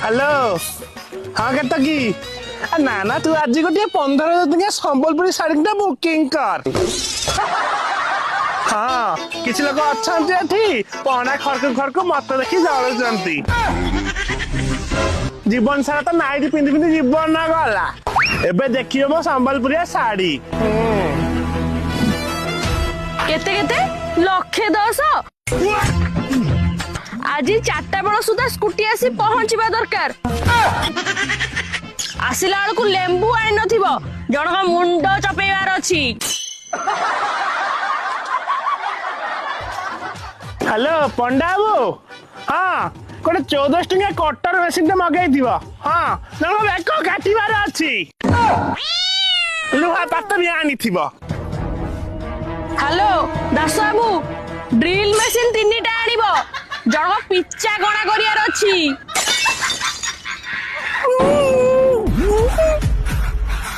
Hello हाँ केत की ना ना तू आज गोटे 15,000 संबलपुरी शाढ़ी बुकिंग कर। हाँ किसी लोग अच्छा पहना खड़क खड़क मत देखी जलुंट जीवन सारा तो नाइट पिंधि पिंधि जीवन ना गला एबे देखियो मो संबलपुरी साड़ी केते केते लक्षे 10 आज 4टा बेल सुधा स्कूटी आसी पहुंचवा दरकार आसिला बेलू लेंबू आनी नथिबो जनका मुंड चपेइबार अछि। हेलो पंडा बाबू हाँ गोटे 14 टंका कटर मेसीन मगई थी हाँ बेक काटार अच्छी लुहा पात भी आनी थी। हेलो दास बाबू ड्रिल मेसीन 3टा आनिबो जनका पिच्चा गणा करियार अछि।